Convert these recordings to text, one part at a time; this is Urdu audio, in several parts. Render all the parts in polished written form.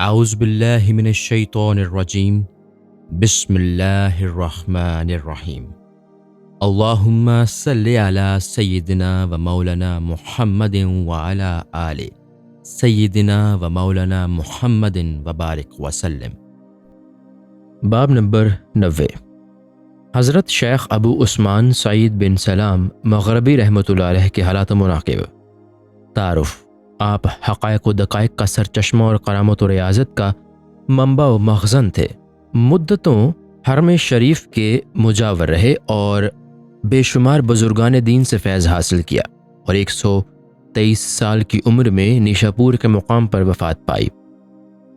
اعوذ باللہ من الشیطان الرجیم بسم اللہ الرحمن الرحیم اللہم صلی علی سیدنا و مولانا محمد وعلی آل سیدنا و مولانا محمد وبارک وسلم۔ باب نمبر 90۔ حضرت شیخ ابو عثمان سعید بن سلام مغربی رحمۃ اللہ علیہ کے حالات و مناقب۔ تعارف: آپ حقائق و دقائق کا سرچشمہ اور کرامت و ریاضت کا منبع و مخزن تھے۔ مدتوں حرم شریف کے مجاور رہے اور بے شمار بزرگان دین سے فیض حاصل کیا اور 123 سال کی عمر میں نیشاپور کے مقام پر وفات پائی۔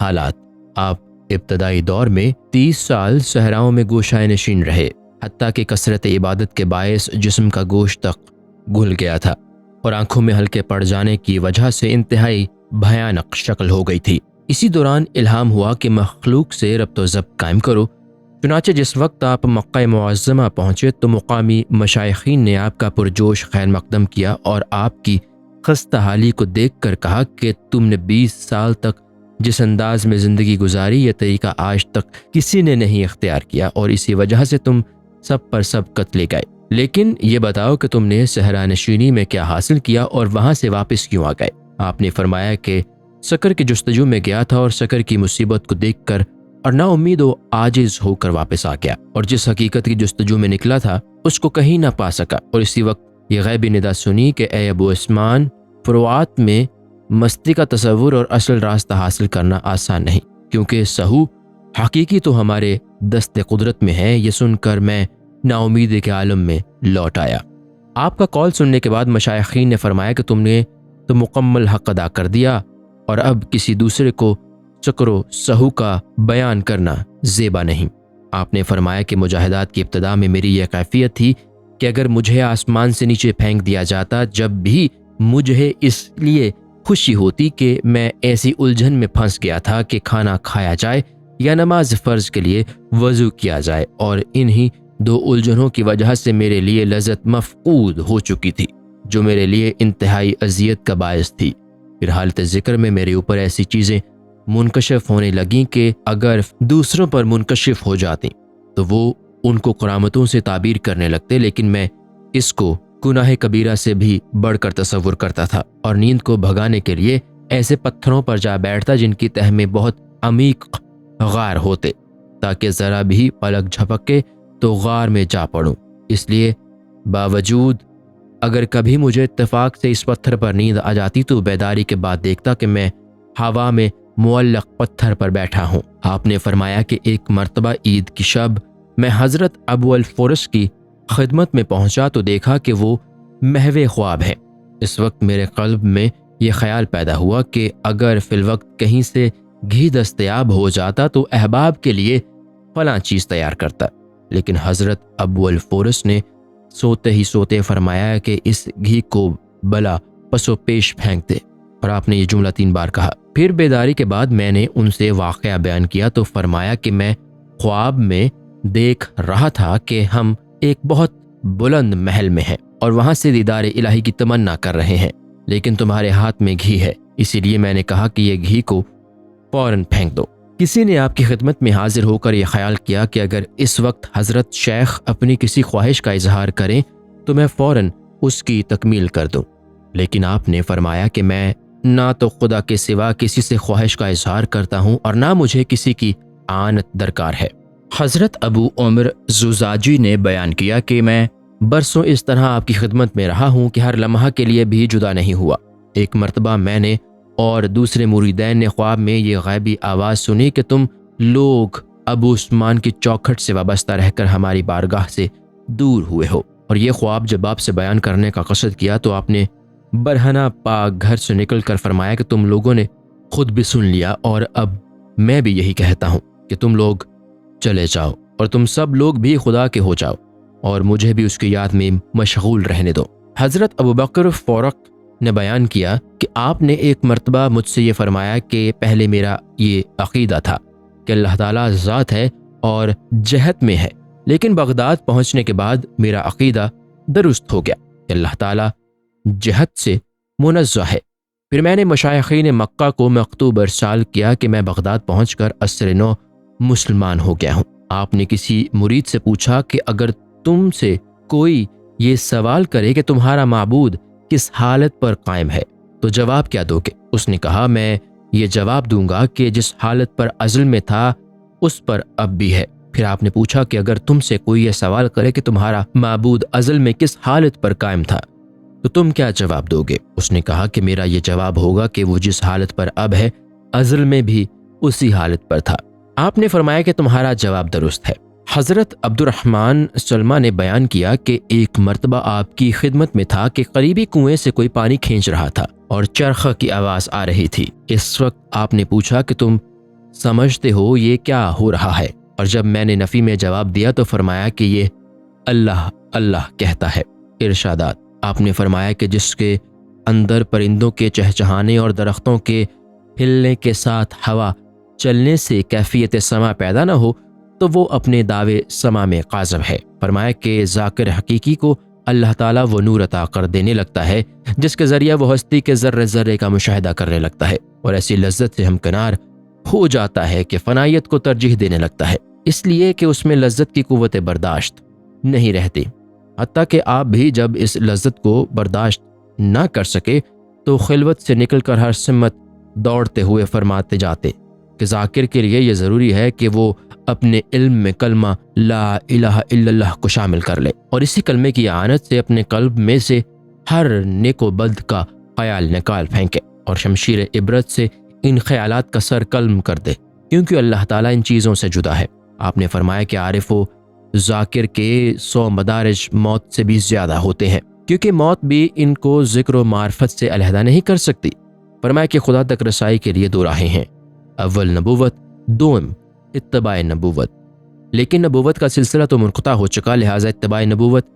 حالات: آپ ابتدائی دور میں 30 سال صحراؤں میں گوشۂ نشین رہے، حتیٰ کہ کثرت عبادت کے باعث جسم کا گوشت تک گھل گیا تھا اور آنکھوں میں ہلکے پڑ جانے کی وجہ سے انتہائی بھیانک شکل ہو گئی تھی۔ اسی دوران الہام ہوا کہ مخلوق سے ربط و ضبط قائم کرو۔ چنانچہ جس وقت آپ مکہ معظمہ پہنچے تو مقامی مشائخین نے آپ کا پرجوش خیر مقدم کیا اور آپ کی خستہ حالی کو دیکھ کر کہا کہ تم نے 20 سال تک جس انداز میں زندگی گزاری یہ طریقہ آج تک کسی نے نہیں اختیار کیا اور اسی وجہ سے تم سب پر سبقت لے گئے، لیکن یہ بتاؤ کہ تم نے صحرا نشینی میں کیا حاصل کیا اور وہاں سے واپس کیوں آ گئے؟ آپ نے فرمایا کہ سکر کی جستجو میں گیا تھا اور سکر کی مصیبت کو دیکھ کر اور نا امید و عاجز ہو کر واپس آ گیا، اور جس حقیقت کی جستجو میں نکلا تھا اس کو کہیں نہ پا سکا، اور اسی وقت یہ غیبی ندا سنی کہ اے ابو عثمان، فروعات میں مستی کا تصور اور اصل راستہ حاصل کرنا آسان نہیں، کیونکہ سہو حقیقی تو ہمارے دست قدرت میں ہے۔ یہ سن کر میں نا امیدی کے عالم میں لوٹ آیا۔ آپ کا قول سننے کے بعد مشائخین نے فرمایا کہ تم نے تو مکمل حق ادا کر دیا اور اب کسی دوسرے کو سکر و سہو کا بیان کرنا زیبا نہیں۔ آپ نے فرمایا کہ مجاہدات کی ابتدا میں میری یہ کیفیت تھی کہ اگر مجھے آسمان سے نیچے پھینک دیا جاتا، جب بھی مجھے اس لیے خوشی ہوتی کہ میں ایسی الجھن میں پھنس گیا تھا کہ کھانا کھایا جائے یا نماز فرض کے لیے وضو کیا جائے، اور انہی 2 الجھنوں کی وجہ سے میرے لیے لذت مفقود ہو چکی تھی جو میرے لیے انتہائی اذیت کا باعث تھی۔ پھر حالت ذکر میں میرے اوپر ایسی چیزیں منکشف ہونے لگیں کہ اگر دوسروں پر منکشف ہو جاتی تو وہ ان کو کرامتوں سے تعبیر کرنے لگتے، لیکن میں اس کو گناہ کبیرہ سے بھی بڑھ کر تصور کرتا تھا اور نیند کو بھگانے کے لیے ایسے پتھروں پر جا بیٹھتا جن کی تہ میں بہت عمیق غار ہوتے، تاکہ ذرا بھی پلک جھپکے تو غار میں جا پڑوں۔ اس لیے باوجود اگر کبھی مجھے اتفاق سے اس پتھر پر نیند آ جاتی تو بیداری کے بعد دیکھتا کہ میں ہوا میں معلق پتھر پر بیٹھا ہوں۔ آپ نے فرمایا کہ ایک مرتبہ عید کی شب میں حضرت ابو الفورس کی خدمت میں پہنچا تو دیکھا کہ وہ محو خواب ہیں۔ اس وقت میرے قلب میں یہ خیال پیدا ہوا کہ اگر فی الوقت کہیں سے گھی دستیاب ہو جاتا تو احباب کے لیے فلاں چیز تیار کرتا، لیکن حضرت ابو الفورس نے سوتے ہی سوتے فرمایا کہ اس گھی کو بلا پسو پیش پھینک دے، اور آپ نے یہ جملہ 3 بار کہا۔ پھر بیداری کے بعد میں نے ان سے واقعہ بیان کیا تو فرمایا کہ میں خواب میں دیکھ رہا تھا کہ ہم ایک بہت بلند محل میں ہیں اور وہاں سے دیدار الہی کی تمنا کر رہے ہیں، لیکن تمہارے ہاتھ میں گھی ہے، اسی لیے میں نے کہا کہ یہ گھی کو فوراً پھینک دو۔ کسی نے آپ کی خدمت میں حاضر ہو کر یہ خیال کیا کہ اگر اس وقت حضرت شیخ اپنی کسی خواہش کا اظہار کریں تو میں فوراً اس کی تکمیل کر دوں، لیکن آپ نے فرمایا کہ میں نہ تو خدا کے سوا کسی سے خواہش کا اظہار کرتا ہوں اور نہ مجھے کسی کی اعانت درکار ہے۔ حضرت ابو عمر زجاجی نے بیان کیا کہ میں برسوں اس طرح آپ کی خدمت میں رہا ہوں کہ ہر لمحہ کے لیے بھی جدا نہیں ہوا۔ ایک مرتبہ میں نے اور دوسرے مریدین نے خواب میں یہ غیبی آواز سنی کہ تم لوگ ابو عثمان کی چوکھٹ سے وابستہ رہ کر ہماری بارگاہ سے دور ہوئے ہو، اور یہ خواب جب آپ سے بیان کرنے کا قصد کیا تو آپ نے برہنہ پاک گھر سے نکل کر فرمایا کہ تم لوگوں نے خود بھی سن لیا، اور اب میں بھی یہی کہتا ہوں کہ تم لوگ چلے جاؤ اور تم سب لوگ بھی خدا کے ہو جاؤ اور مجھے بھی اس کی یاد میں مشغول رہنے دو۔ حضرت ابو بکر فورق نے بیان کیا کہ آپ نے ایک مرتبہ مجھ سے یہ فرمایا کہ پہلے میرا یہ عقیدہ تھا کہ اللہ تعالیٰ ذات ہے اور جہت میں ہے، لیکن بغداد پہنچنے کے بعد میرا عقیدہ درست ہو گیا کہ اللہ تعالیٰ جہت سے منزہ ہے پھر میں نے مشائخین مکہ کو مکتوب ارسال کیا کہ میں بغداد پہنچ کر عصر نو مسلمان ہو گیا ہوں۔ آپ نے کسی مرید سے پوچھا کہ اگر تم سے کوئی یہ سوال کرے کہ تمہارا معبود کس حالت پر قائم ہے تو جواب کیا دو گے؟ اس نے کہا میں یہ جواب دوں گا کہ جس حالت پر ازل میں تھا اس پر اب بھی ہے۔ پھر آپ نے پوچھا کہ اگر تم سے کوئی یہ سوال کرے کہ تمہارا معبود ازل میں کس حالت پر قائم تھا تو تم کیا جواب دو گے؟ اس نے کہا کہ میرا یہ جواب ہوگا کہ وہ جس حالت پر اب ہے ازل میں بھی اسی حالت پر تھا۔ آپ نے فرمایا کہ تمہارا جواب درست ہے۔ حضرت عبد الرحمن سلمہ نے بیان کیا کہ ایک مرتبہ آپ کی خدمت میں تھا کہ قریبی کنویں سے کوئی پانی کھینچ رہا تھا اور چرخہ کی آواز آ رہی تھی۔ اس وقت آپ نے پوچھا کہ تم سمجھتے ہو یہ کیا ہو رہا ہے؟ اور جب میں نے نفی میں جواب دیا تو فرمایا کہ یہ اللہ اللہ کہتا ہے۔ ارشادات: آپ نے فرمایا کہ جس کے اندر پرندوں کے چہچہانے اور درختوں کے ہلنے کے ساتھ ہوا چلنے سے کیفیت سما پیدا نہ ہو تو وہ اپنے دعوے سما میں قاذب ہے۔ فرمایا کہ ذاکر حقیقی کو اللہ تعالیٰ وہ نور عطا کر دینے لگتا ہے جس کے ذریعہ وہ ہستی کے ذرے ذرے کا مشاہدہ کرنے لگتا ہے اور ایسی لذت سے ہمکنار ہو جاتا ہے کہ فنائیت کو ترجیح دینے لگتا ہے، اس لیے کہ اس میں لذت کی قوت برداشت نہیں رہتی۔ حتیٰ کہ آپ بھی جب اس لذت کو برداشت نہ کر سکے تو خلوت سے نکل کر ہر سمت دوڑتے ہوئے فرماتے جاتے کہ ذاکر کے لیے یہ ضروری ہے کہ وہ اپنے علم میں کلمہ لا الہ الا اللہ کو شامل کر لے اور اسی کلمے کی اعانت سے اپنے قلب میں سے ہر نیک و بد کا خیال نکال پھینکے اور شمشیر عبرت سے ان خیالات کا سر قلم کر دے، کیونکہ اللہ تعالیٰ ان چیزوں سے جدا ہے۔ آپ نے فرمایا کہ عارف و ذاکر کے 100 مدارج موت سے بھی زیادہ ہوتے ہیں، کیونکہ موت بھی ان کو ذکر و معرفت سے علیحدہ نہیں کر سکتی۔ فرمایا کہ خدا تک رسائی کے لیے 2 راہیں ہیں، اول نبوت، دوم اتباع نبوت۔ لیکن نبوت کا سلسلہ تو منقطع ہو چکا، لہٰذا اتباع نبوت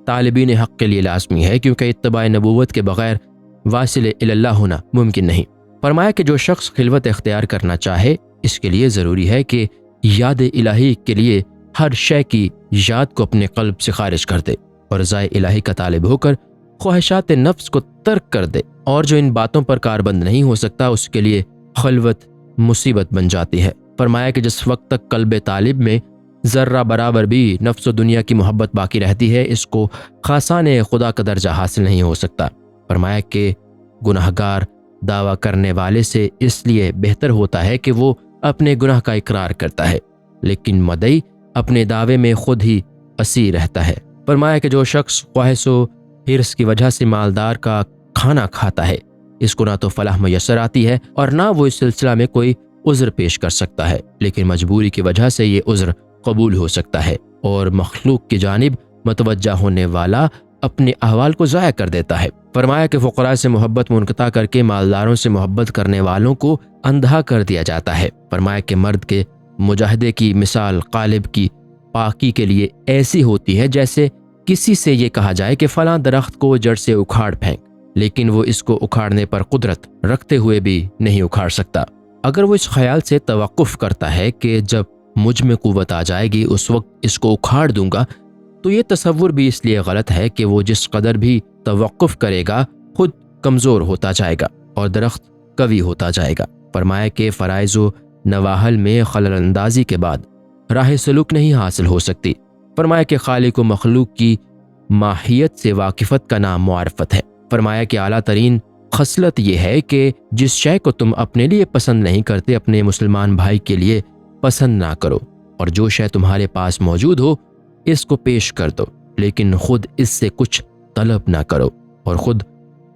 طالبین حق کے لیے لازمی ہے، کیونکہ اتباع نبوت کے بغیر واصل الی اللہ ہونا ممکن نہیں۔ فرمایا کہ جو شخص خلوت اختیار کرنا چاہے اس کے لیے ضروری ہے کہ یاد الہی کے لیے ہر شے کی یاد کو اپنے قلب سے خارج کر دے اور رضائے الہی کا طالب ہو کر خواہشات نفس کو ترک کر دے، اور جو ان باتوں پر کاربند نہیں ہو سکتا اس کے لیے خلوت مصیبت بن جاتی ہے۔ فرمایا کہ جس وقت تک قلب طالب میں ذرہ برابر بھی نفس و دنیا کی محبت باقی رہتی ہے اس کو خاصان خدا کا درجہ حاصل نہیں ہو سکتا۔ فرمایا کہ گناہگار دعویٰ کرنے والے سے اس لیے بہتر ہوتا ہے کہ وہ اپنے گناہ کا اقرار کرتا ہے، لیکن مدعی اپنے دعوے میں خود ہی اسیر رہتا ہے۔ فرمایا کہ جو شخص خواہش و حرص کی وجہ سے مالدار کا کھانا کھاتا ہے اس کو نہ تو فلاح میسر آتی ہے اور نہ وہ اس سلسلہ میں کوئی عذر پیش کر سکتا ہے، لیکن مجبوری کی وجہ سے یہ عذر قبول ہو سکتا ہے اور مخلوق کی جانب متوجہ ہونے والا اپنے احوال کو ضائع کر دیتا ہے۔ فرمایا کہ فقراء سے محبت منقطع کر کے مالداروں سے محبت کرنے والوں کو اندھا کر دیا جاتا ہے۔ فرمایا کہ مرد کے مجاہدے کی مثال قالب کی پاکی کے لیے ایسی ہوتی ہے جیسے کسی سے یہ کہا جائے کہ فلاں درخت کو جڑ سے اکھاڑ پھینک، لیکن وہ اس کو اکھاڑنے پر قدرت رکھتے ہوئے بھی نہیں اکھاڑ سکتا۔ اگر وہ اس خیال سے توقف کرتا ہے کہ جب مجھ میں قوت آ جائے گی اس وقت اس کو اکھاڑ دوں گا، تو یہ تصور بھی اس لیے غلط ہے کہ وہ جس قدر بھی توقف کرے گا خود کمزور ہوتا جائے گا اور درخت قوی ہوتا جائے گا۔ فرمایا کہ فرائض و نواحل میں خلل اندازی کے بعد راہ سلوک نہیں حاصل ہو سکتی۔ فرمایا کہ خالق و مخلوق کی ماہیت سے واقفت کا نام معرفت ہے۔ فرمایا کہ اعلیٰ ترین خصلت یہ ہے کہ جس شے کو تم اپنے لیے پسند نہیں کرتے اپنے مسلمان بھائی کے لیے پسند نہ کرو، اور جو شے تمہارے پاس موجود ہو اس کو پیش کر دو، لیکن خود اس سے کچھ طلب نہ کرو، اور خود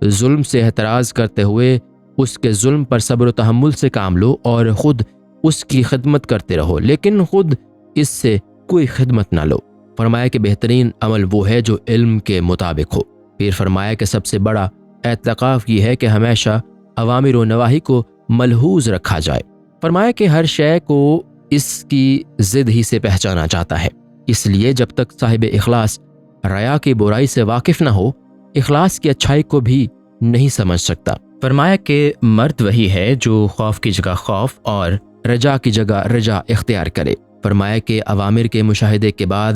ظلم سے احتراز کرتے ہوئے اس کے ظلم پر صبر و تحمل سے کام لو اور خود اس کی خدمت کرتے رہو، لیکن خود اس سے کوئی خدمت نہ لو۔ فرمایا کہ بہترین عمل وہ ہے جو علم کے مطابق ہو۔ پھر فرمایا کہ سب سے بڑا اعتکاف یہ ہے کہ ہمیشہ اوامر و نواہی کو ملحوظ رکھا جائے۔ فرمایا کہ ہر شے کو اس کی ضد ہی سے پہچانا جاتا ہے، اس لیے جب تک صاحب اخلاص ریا کی برائی سے واقف نہ ہو اخلاص کی اچھائی کو بھی نہیں سمجھ سکتا۔ فرمایا کہ مرد وہی ہے جو خوف کی جگہ خوف اور رجا کی جگہ رجا اختیار کرے۔ فرمایا کہ اوامر کے مشاہدے کے بعد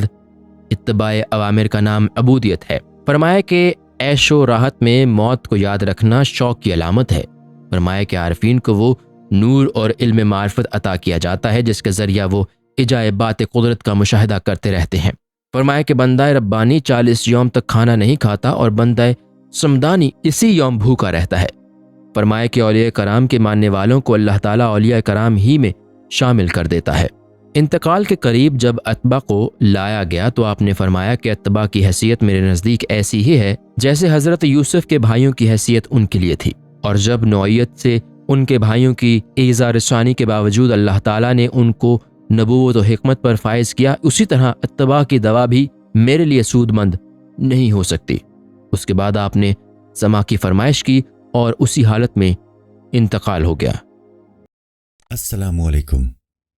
اتباع اوامر کا نام عبودیت ہے۔ فرمایا کہ عیش و راحت میں موت کو یاد رکھنا شوق کی علامت ہے۔ فرمایا کہ عارفین کو وہ نور اور علم معرفت عطا کیا جاتا ہے جس کے ذریعہ وہ عجائبات قدرت کا مشاہدہ کرتے رہتے ہیں۔ فرمایا کہ بندہ ربانی 40 یوم تک کھانا نہیں کھاتا اور بندہ سمدانی اسی یوم بھوکا رہتا ہے۔ فرمایا کہ اولیاء کرام کے ماننے والوں کو اللہ تعالیٰ اولیاء کرام ہی میں شامل کر دیتا ہے۔ انتقال کے قریب جب اتباع کو لایا گیا تو آپ نے فرمایا کہ اتباع کی حیثیت میرے نزدیک ایسی ہی ہے جیسے حضرت یوسف کے بھائیوں کی حیثیت ان کے لیے تھی، اور جب نوعیت سے ان کے بھائیوں کی ایذا رسانی کے باوجود اللہ تعالیٰ نے ان کو نبوت و حکمت پر فائز کیا، اسی طرح اتباع کی دوا بھی میرے لیے سود مند نہیں ہو سکتی۔ اس کے بعد آپ نے سما کی فرمائش کی اور اسی حالت میں انتقال ہو گیا۔ السلام علیکم۔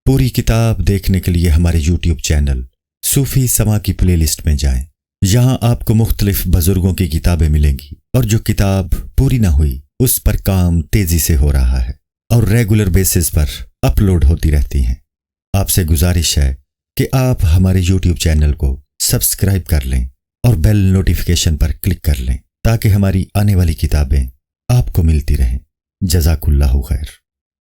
پوری کتاب دیکھنے کے لیے ہمارے یوٹیوب چینل صوفی سما کی پلے لسٹ میں جائیں۔ یہاں آپ کو مختلف بزرگوں کی کتابیں ملیں گی، اور جو کتاب پوری نہ ہوئی اس پر کام تیزی سے ہو رہا ہے اور ریگولر بیسس پر اپلوڈ ہوتی رہتی ہیں۔ آپ سے گزارش ہے کہ آپ ہمارے یوٹیوب چینل کو سبسکرائب کر لیں اور بیل نوٹیفیکیشن پر کلک کر لیں تاکہ ہماری آنے والی کتابیں آپ کو ملتی رہیں۔ جزاک اللہ خیر۔